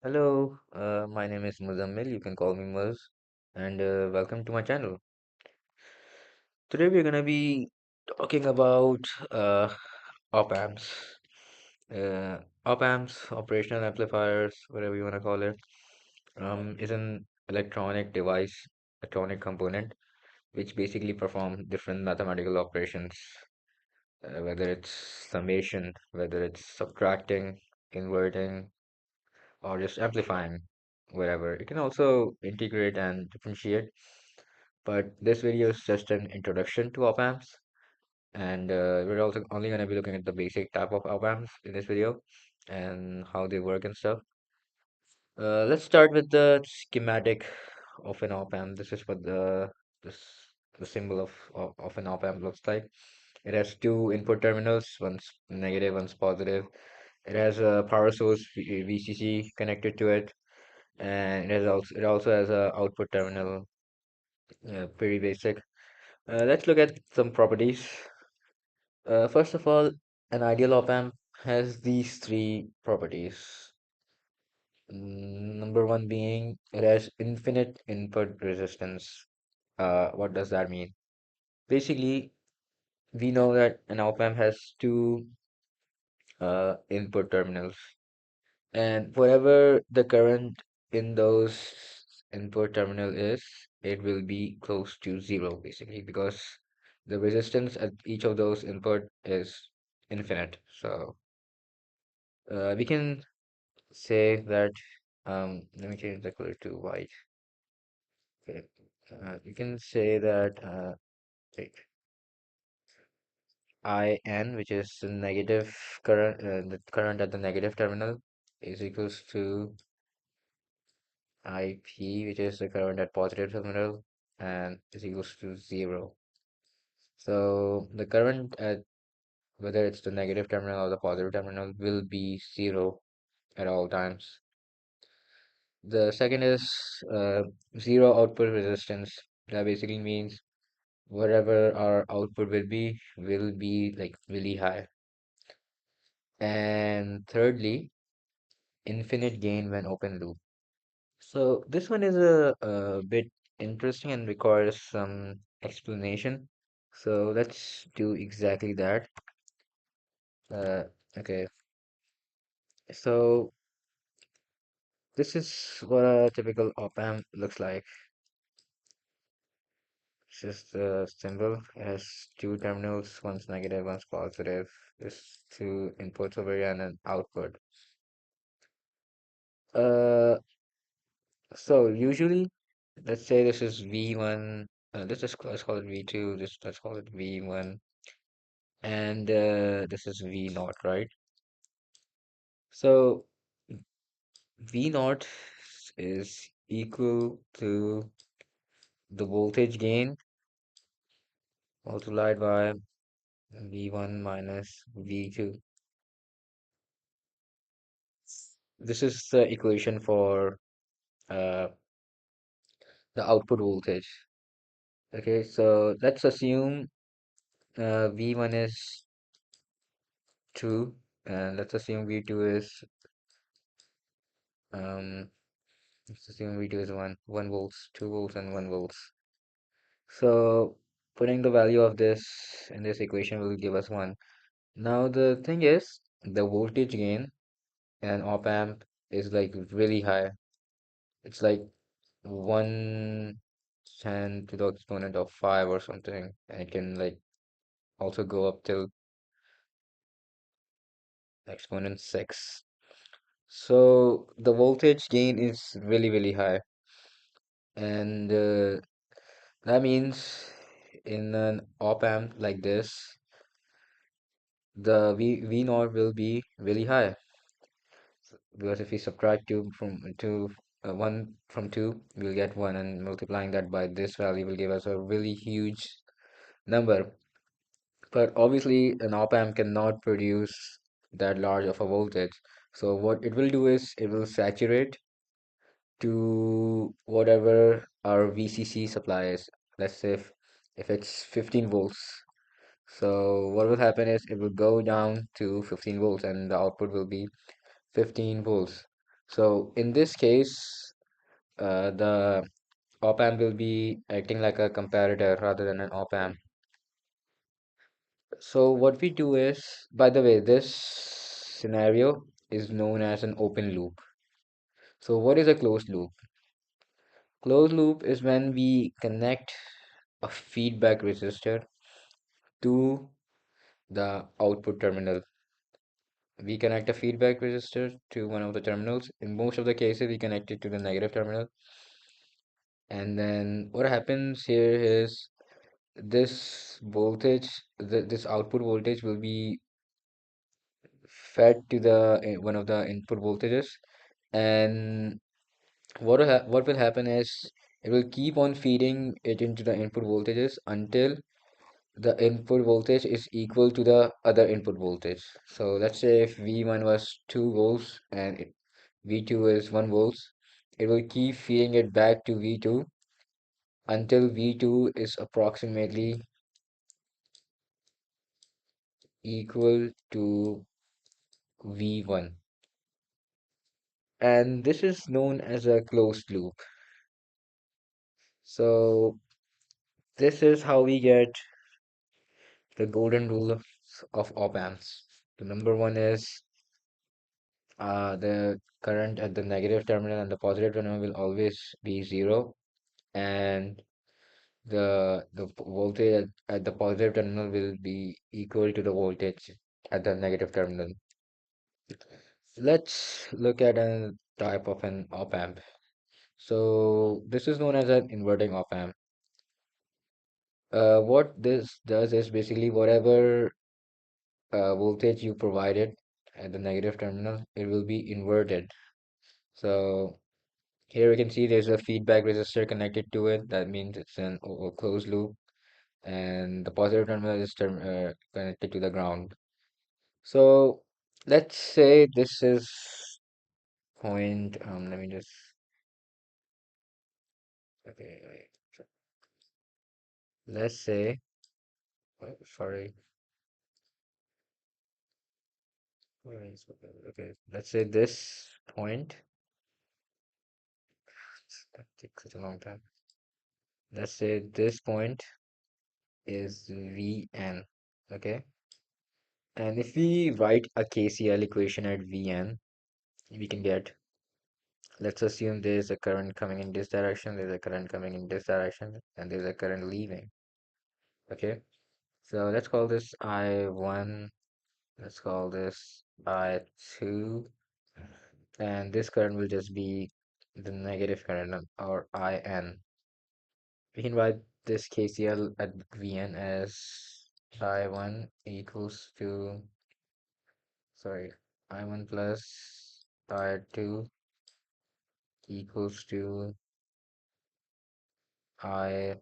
Hello, my name is Muzammil. You can call me Muz, and welcome to my channel. Today we're gonna be talking about op amps, uh, op amps, operational amplifiers, whatever you wanna call it. Is an electronic device, electronic component, which basically perform different mathematical operations, whether it's summation, whether it's subtracting, inverting, or just amplifying, whatever. It can also integrate and differentiate. But this video is just an introduction to op amps, and we're also only going to be looking at the basic type of op amps in this video and how they work and stuff. Let's start with the schematic of an op amp. This is what this the symbol of an op amp looks like. It has two input terminals, one's negative, one's positive. It has a power source VCC connected to it, and it also has a output terminal. Pretty basic. Let's look at some properties. First of all, an ideal op amp has these three properties. Number one being it has infinite input resistance. What does that mean? Basically, we know that an op amp has two input terminals, and whatever the current in those input terminal is, it will be close to zero basically because the resistance at each of those input is infinite. So we can say that let me change the color to white. Okay. You can say that like IN, which is the negative current, the current at the negative terminal, is equals to IP, which is the current at positive terminal, and is equals to zero. So the current at whether it's the negative terminal or the positive terminal will be zero at all times. The second is zero output resistance. That basically means whatever our output will be like really high. And thirdly, infinite gain when open loop. So this one is a bit interesting and requires some explanation. So let's do exactly that. Uh, okay, so this is what a typical op amp looks like. It's just a symbol. It has two terminals, one's negative, one's positive. There's two inputs over here and an output. Uh, so usually, let's say this is V1. Let's call it V2. Let's call it V1, and this is V naught, right? So V naught is equal to the voltage gain multiplied by V1 minus V2. This is the equation for uh, the output voltage. Okay, so let's assume V1 is 2, and let's assume V2 is um, let's assume V2 is 1 volts, 2 volts, and 1 volts. So putting the value of this in this equation will give us 1. Now the thing is, the voltage gain in an op amp is like really high. It's like 110 to the exponent of 5 or something, and it can like also go up till exponent 6. So the voltage gain is really, really high. And that means in an op amp like this, the V naught will be really high. Because if we subtract 1 from 2, we'll get 1, and multiplying that by this value will give us a really huge number. But obviously, an op amp cannot produce that large of a voltage. So what it will do is it will saturate to whatever our VCC supply is. Let's say if it's 15 volts. So what will happen is it will go down to 15 volts and the output will be 15 volts. So in this case, the op amp will be acting like a comparator rather than an op amp. So what we do is, by the way, this scenario is known as an open loop. So what is a closed loop? Closed loop is when we connect a feedback resistor to the output terminal. We connect a feedback resistor to one of the terminals. In most of the cases, we connect it to the negative terminal. And then what happens here is this voltage, this output voltage will be fed to the one of the input voltages, and what will happen is it will keep on feeding it into the input voltages until the input voltage is equal to the other input voltage. So let's say if V1 was 2 volts and V2 is 1 volts, it will keep feeding it back to V2 until V2 is approximately equal to V1. And this is known as a closed loop. So this is how we get the golden rule of op amps. The number one is the current at the negative terminal and the positive terminal will always be zero, and the voltage at the positive terminal will be equal to the voltage at the negative terminal. Let's look at a type of an op amp. So this is known as an inverting op amp. What this does is basically whatever voltage you provided at the negative terminal, it will be inverted. So here we can see there's a feedback resistor connected to it. That means it's an closed loop, and the positive terminal is connected to the ground. So let's say this is point. Let me just. Okay, wait. Let's say. Sorry. Okay, let's say this point. That takes such a long time. Let's say this point is Vn. Okay, and if we write a KCL equation at Vn, we can get, let's assume there's a current coming in this direction, there's a current coming in this direction, and there's a current leaving. Okay, so let's call this I1, let's call this I2, and this current will just be the negative current or IN. We can write this KCL at Vn as I1 equals to, sorry, I1 plus I2 equals to IN.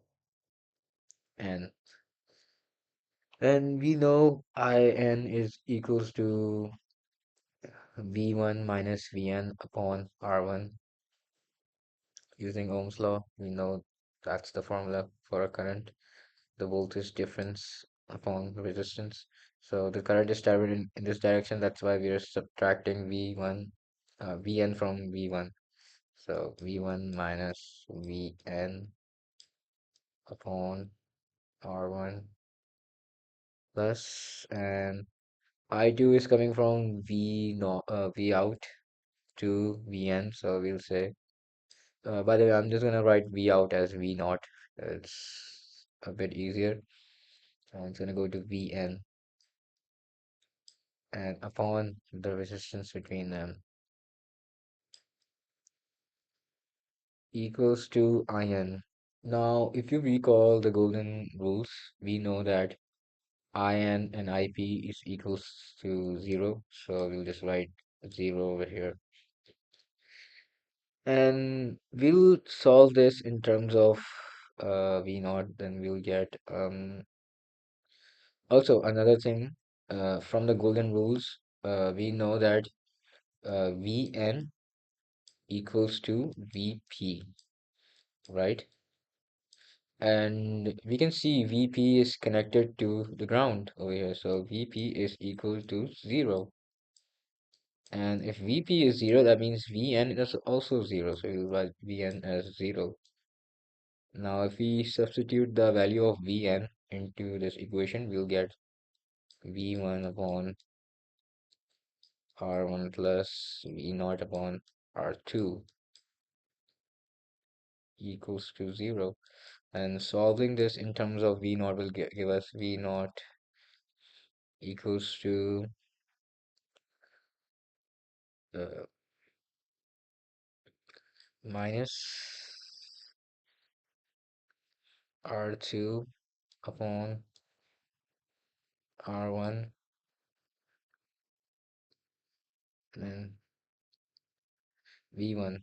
And we know IN is equals to V1 minus Vn upon R1 using Ohm's law. We know that's the formula for a current, the voltage difference upon resistance. So the current is directed in this direction. That's why we are subtracting V1, Vn from V1. So V1 minus Vn upon R1 plus, and I2 is coming from V no V out to Vn. So we'll say, by the way, I'm just gonna write V out as V naught. It's a bit easier. And it's gonna go to Vn and upon the resistance between them equals to IN. Now, if you recall the golden rules, we know that IN and IP is equals to 0. So we'll just write 0 over here. And we'll solve this in terms of V naught, then we'll get also another thing from the golden rules, we know that Vn equals to Vp, right? And we can see Vp is connected to the ground over here. So Vp is equal to 0. And if Vp is 0, that means Vn is also 0. So we'll write Vn as 0. Now, if we substitute the value of Vn into this equation, we'll get V1 upon R1 plus V naught upon R2 equals to 0. And solving this in terms of V naught will give us V naught equals to uh, minus R2 upon R1 and then V1.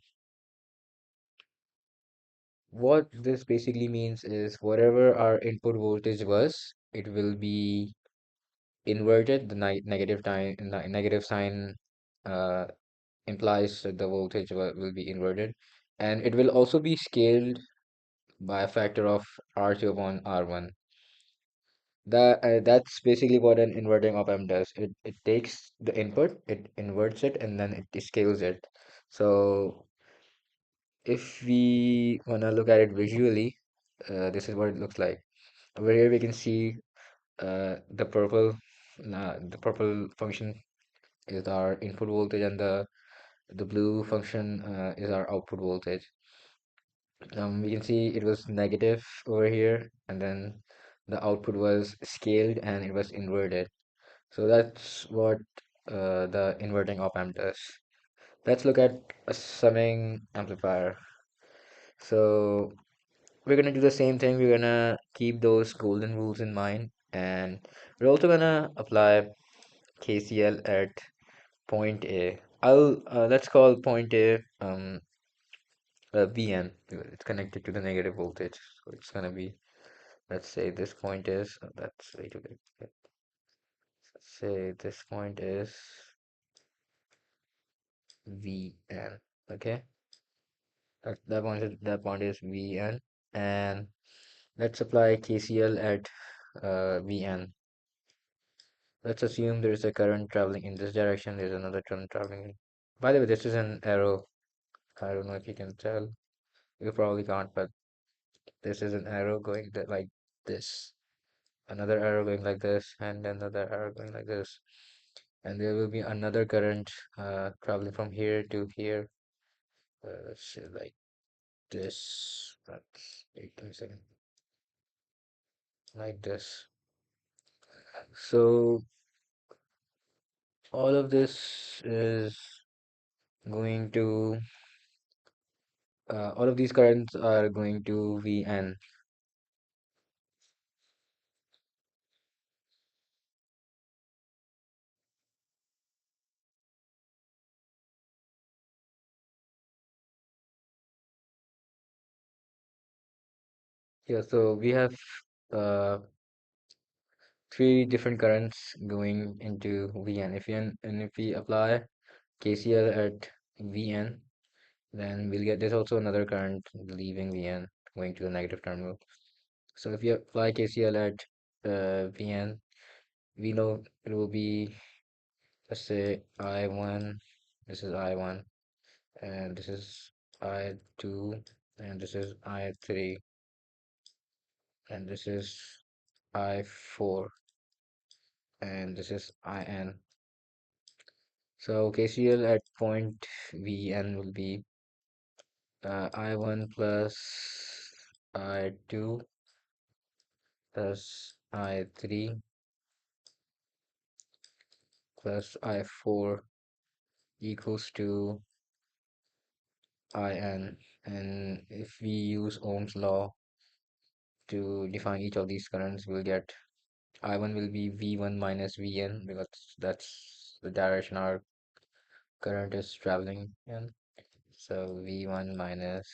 What this basically means is whatever our input voltage was, it will be inverted. The negative sign uh, implies that the voltage will be inverted, and it will also be scaled by a factor of R2 upon R1. That's basically what an inverting op amp does. It takes the input, it inverts it, and then it scales it. So if we wanna look at it visually, this is what it looks like. Over here we can see the purple function is our input voltage, and the blue function is our output voltage. We can see it was negative over here, and then the output was scaled and it was inverted. So that's what the inverting op amp does. Let's look at a summing amplifier. So we're gonna do the same thing. We're gonna keep those golden rules in mind, and we're also gonna apply KCL at point A. Let's call point A Vn. It's connected to the negative voltage, so it's gonna be, let's say this point is that's way too big. Let's say this point is Vn. Okay, that point is Vn, and let's apply KCL at Vn. Let's assume there is a current traveling in this direction. There's another current traveling. By the way, this is an arrow. I don't know if you can tell. You probably can't, but this is an arrow going like this. Another arrow going like this, and another arrow going like this. And there will be another current traveling from here to here. Let's say like this. That's wait a second. Like this. So all of this is going to all of these currents are going to Vn. Yeah, so we have uh, three different currents going into Vn. If we apply KCL at Vn, then we'll get there's also another current leaving Vn going to the negative terminal. So if you apply KCL at Vn, we know it will be, let's say I1, this is I1, and this is I2, and this is I3, and this is I4, and this is IN. So KCL at point Vn will be I1 plus I2 plus I3 plus I4 equals to IN. And if we use Ohm's law to define each of these currents, we'll get I1 will be V1 minus Vn, because that's the direction our current is traveling in. So V1 minus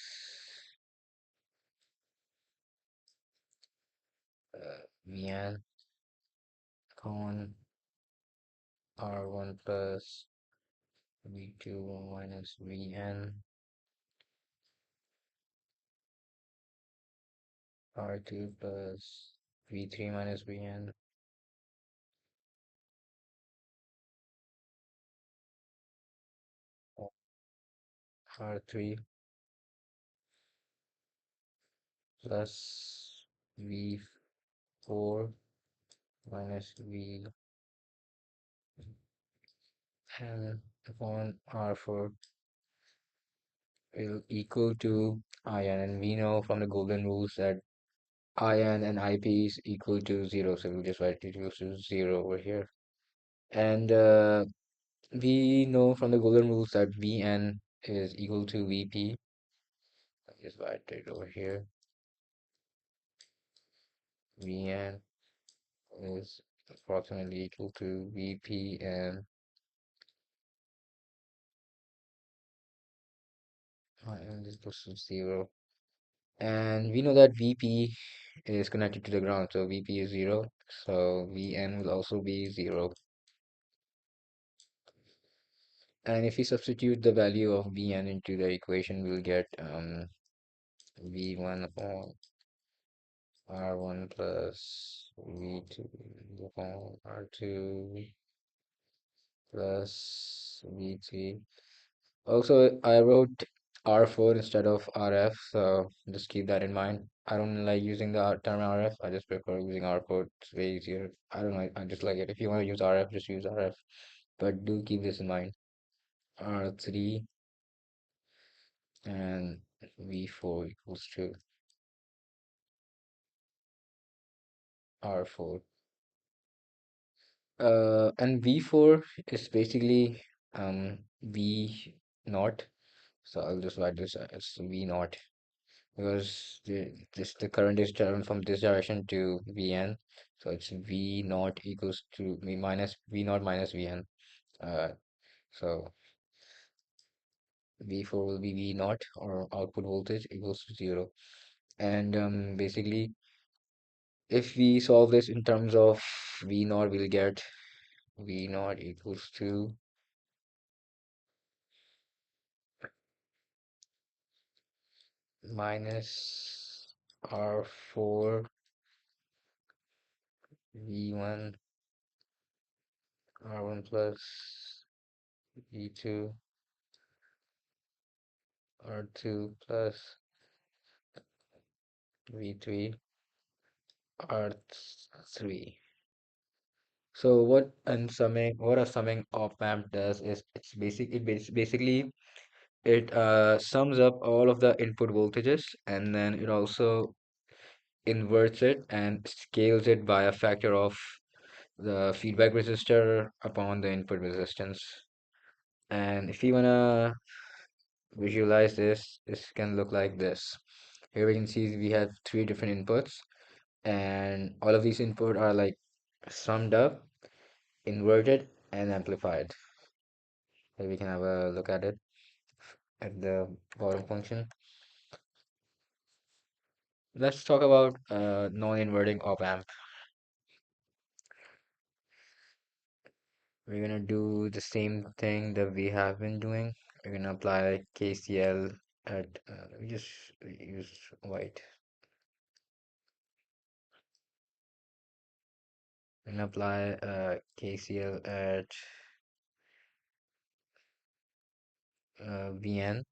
Vn upon R1 plus V2 minus Vn R2 plus V3 minus Vn. R3 plus V4 minus V n upon R4 will equal to IN, and we know from the golden rules that IN and IP is equal to 0, so we'll just write it equals to 0 over here. And we know from the golden rules that Vn is equal to Vp. I'll just write it over here. Vn is approximately equal to Vp, and IN is equal to 0. And we know that Vp is connected to the ground, so Vp is 0. So Vn will also be 0. And if we substitute the value of Vn into the equation, we'll get V1 upon R1 plus V2 upon R2 plus V3. Also, I wrote R4 instead of RF, so just keep that in mind. I don't like using the term RF. I just prefer using R4. It's way easier. I don't know. I just like it. If you want to use RF, just use RF. But do keep this in mind. R3 and V4 equals to R4. And V4 is basically V naught. So I'll just write this as V naught because the current is driven from this direction to Vn. So it's V naught equals to V minus V naught minus Vn. Uh, so V4 will be V naught, or output voltage equals to 0. And basically, if we solve this in terms of V naught, we'll get V naught equals to minus R4 V1 R1 plus V2 R2 plus V3 R3. So what a summing op amp does is basically it sums up all of the input voltages, and then it also inverts it and scales it by a factor of the feedback resistor upon the input resistance. And if you wanna visualize this, this can look like this. Here we can see we have three different inputs, and all of these input are like summed up, inverted, and amplified. Here we can have a look at it at the bottom function. Let's talk about non-inverting op amp. We're gonna do the same thing that we have been doing. We're gonna apply KCL at we just use white. We're gonna apply KCL at Vn.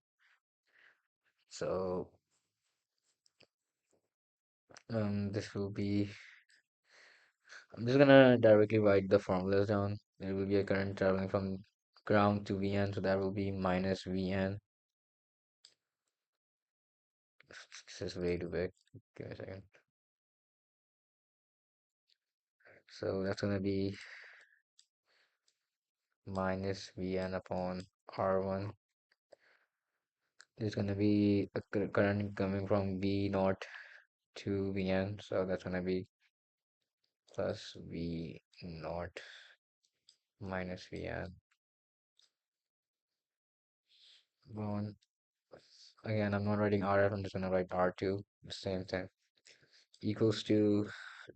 So this will be. I'm just gonna directly write the formulas down. There will be a current traveling from ground to Vn, so that will be minus Vn. This is way too big. Give me a second. So that's gonna be minus Vn upon R1. There's gonna be a current coming from V naught to Vn, so that's gonna be plus V naught minus Vn. One. Again, I'm not writing RF, I'm just gonna write R2, the same thing. Equals to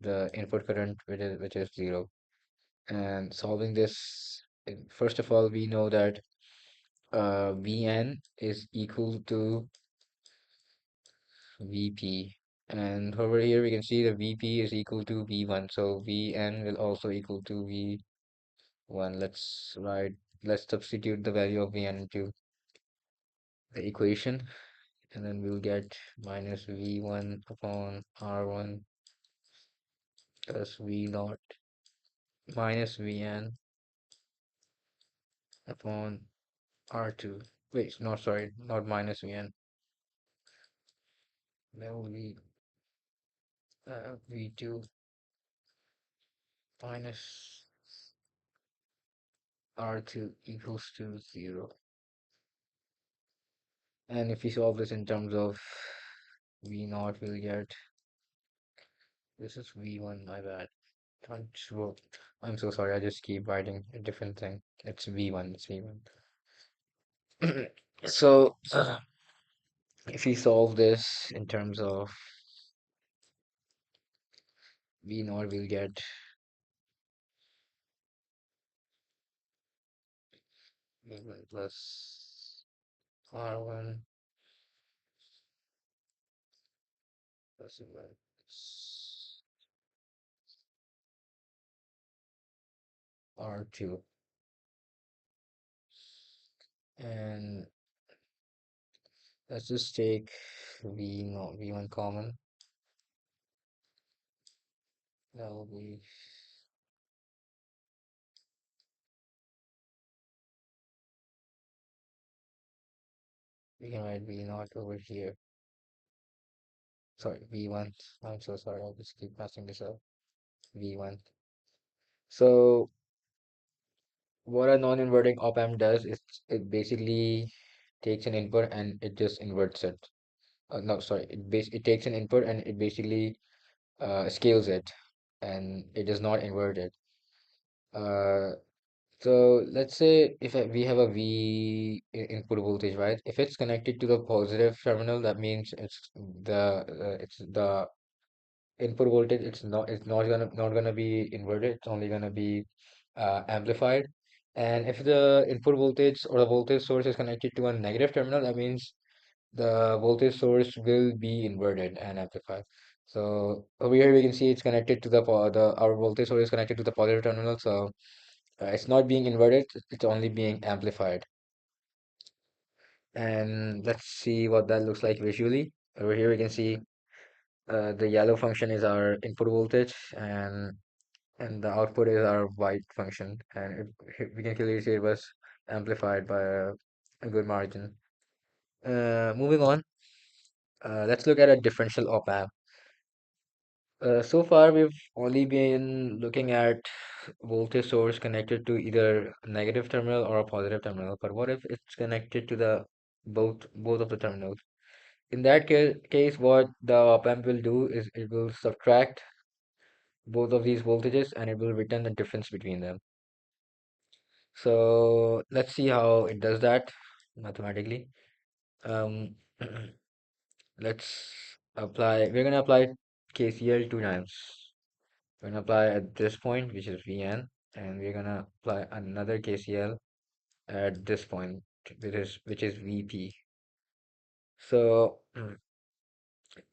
the input current, which is 0. And solving this, first of all, we know that Vn is equal to Vp. And over here we can see the Vp is equal to V1, so Vn will also equal to V1. Let's substitute the value of Vn into the equation, and then we'll get minus V1 upon R1 plus V naught minus Vn upon R2. Wait, no, sorry, not minus Vn. That will be V2 minus R2 equals to 0. And if we solve this in terms of V naught, we'll get this is V1, my bad. Can't show. I'm so sorry, I just keep writing a different thing. It's V1, it's V1. So, if we solve this in terms of V naught, we'll get V1 plus R1 plus V1 plus R2. And let's just take V naught, V1 common. That will be, we can write V naught over here. Sorry, V1. I'm so sorry, I'll just keep messing this up. V1. So what a non-inverting op amp does is it basically takes an input and it just inverts it. No, sorry, it takes an input and it basically scales it, and it does not invert it. Uh, so let's say if we have a input voltage, right? If it's connected to the positive terminal, that means it's the input voltage. It's not gonna be inverted. It's only gonna be amplified. And if the input voltage or the voltage source is connected to a negative terminal, that means the voltage source will be inverted and amplified. So over here we can see it's connected to the our voltage source is connected to the positive terminal. So it's not being inverted, it's only being amplified. And let's see what that looks like visually. Over here we can see the yellow function is our input voltage, and the output is our white function, and we can clearly see it was amplified by a good margin. Moving on, let's look at a differential op amp. So far, we've only been looking at voltage source connected to either a negative terminal or a positive terminal. But what if it's connected to the both of the terminals? In that case, what the op amp will do is it will subtract both of these voltages and it will return the difference between them. So let's see how it does that mathematically. Um, let's we're gonna apply KCL two times. We're gonna apply at this point, which is Vn, and we're gonna apply another KCL at this point, which is Vp. So,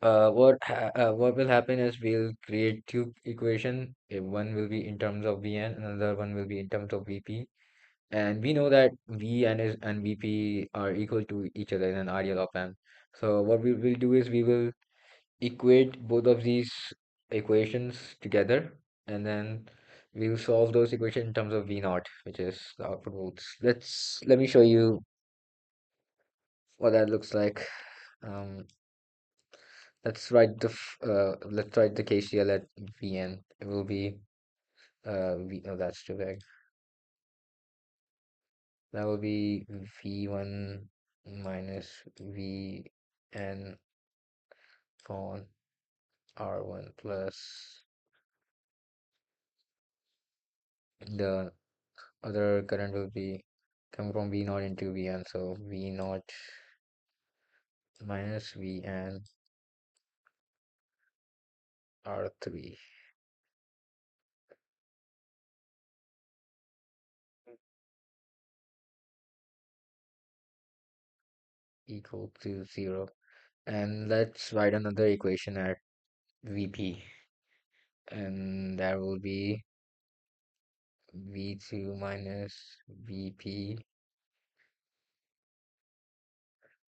what will happen is we'll create two equation. One will be in terms of Vn, another one will be in terms of Vp. And we know that Vn and Vp are equal to each other in an ideal op amp. So what we will do is we will equate both of these equations together, and then we'll solve those equations in terms of V naught, which is the output volts. Let me show you what that looks like. Um, let's write the KCL at Vn. It will be oh, that's too big. That will be V1 minus Vn upon R1 plus the other current will be coming from V naught into Vn. So V naught minus Vn R3 equal to 0. And let's write another equation at Vp. And that will be V2 minus Vp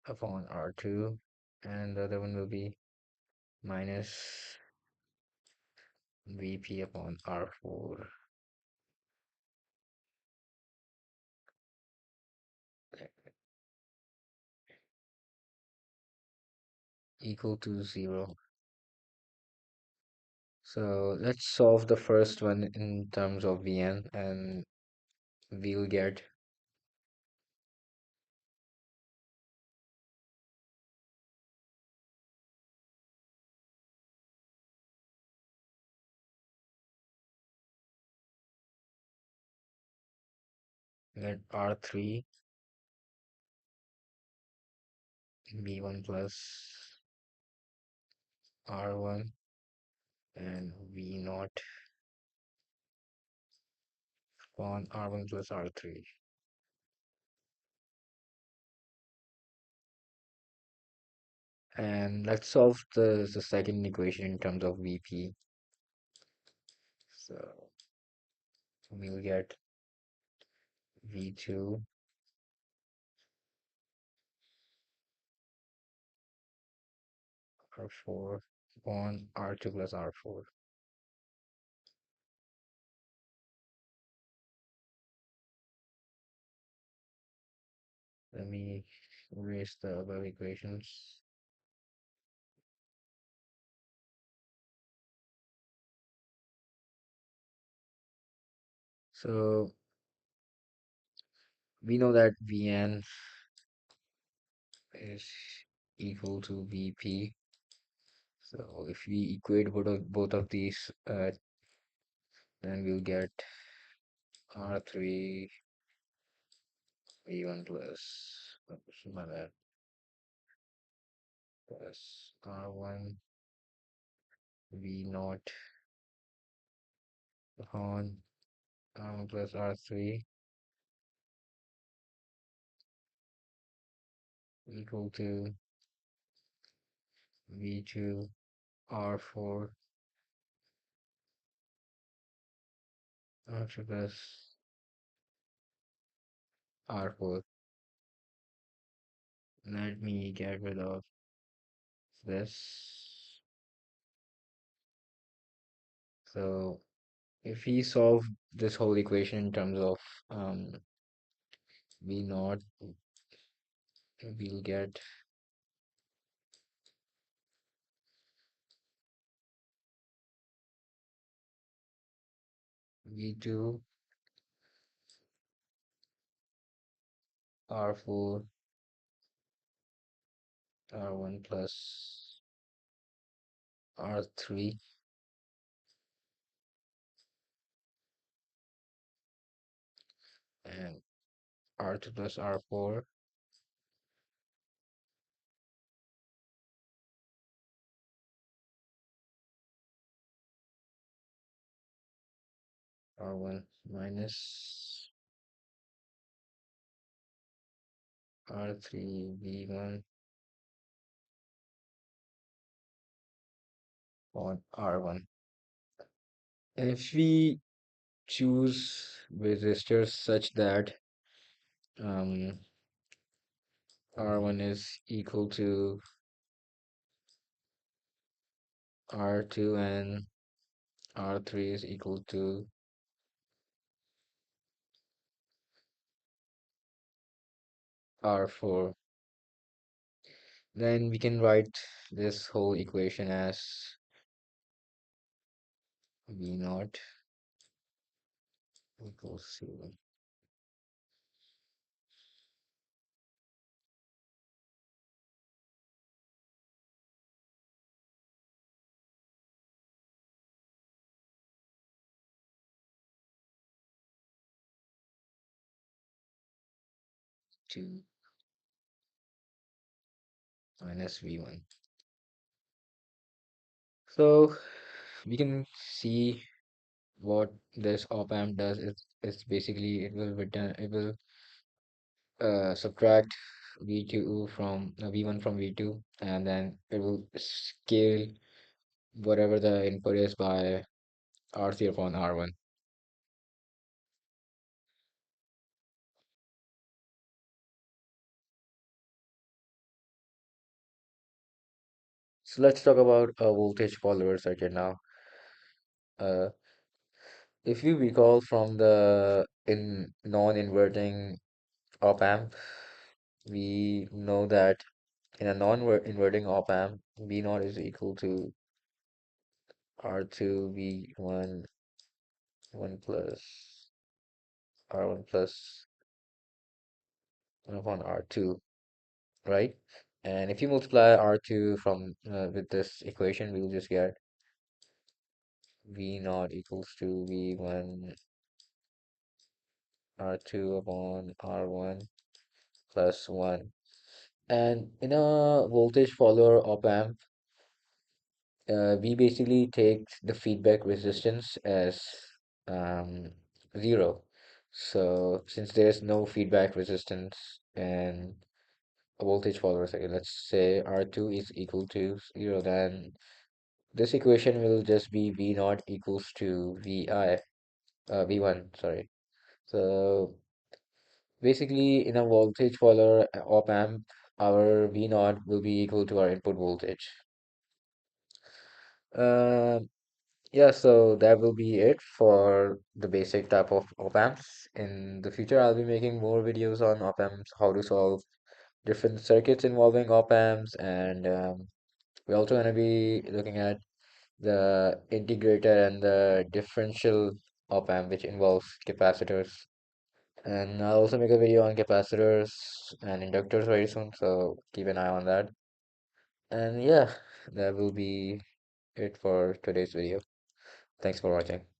upon R2, and the other one will be minus Vp upon R4 equal to 0. So let's solve the first one in terms of Vn, and we'll get let R3 V1 plus R1 and V naught upon R1 plus R3. And let's solve the second equation in terms of Vp. So we'll get V2 R4 upon R2 plus R4. Let me erase the above equations. So we know that Vn is equal to Vp. So if we equate both of these, then we'll get R3 V1 plus my bad, plus R1 V naught upon R1 plus R3 equal to V2 R4 R2 plus R4. Let me get rid of this. So if we solve this whole equation in terms of V naught, we'll get V2 R4 R1 plus R3 and R2 plus R4 R1 minus R3 V1 on R1. And if we choose resistors such that um, R1 is equal to R2 and R3 is equal to R4, then we can write this whole equation as V naught equals to 2 minus V1. So we can see what this op amp does. It's basically it will subtract V1 from V2, and then it will scale whatever the input is by R3 upon R1. So let's talk about a voltage follower circuit now. Uh, if you recall from the in non-inverting op amp, we know that in a non-inverting op amp, V naught is equal to R2 V1 1 plus R1 plus 1 upon R2, right? And if you multiply R2 from with this equation, we'll just get V naught equals to V1 R2 upon R1 plus 1. And in a voltage follower op amp, we basically take the feedback resistance as um, 0. So since there's no feedback resistance in a voltage follower circuit, let's say R2 is equal to 0, then this equation will just be V naught equals to V1, sorry. So basically, in a voltage follower op amp, our V naught will be equal to our input voltage. Uh, yeah, so that will be it for the basic type of op amps. In the future, I'll be making more videos on op amps, how to solve different circuits involving op amps, and we're also going to be looking at the integrator and the differential op amp, which involves capacitors. And I'll also make a video on capacitors and inductors very soon, so keep an eye on that. And yeah, that will be it for today's video. Thanks for watching.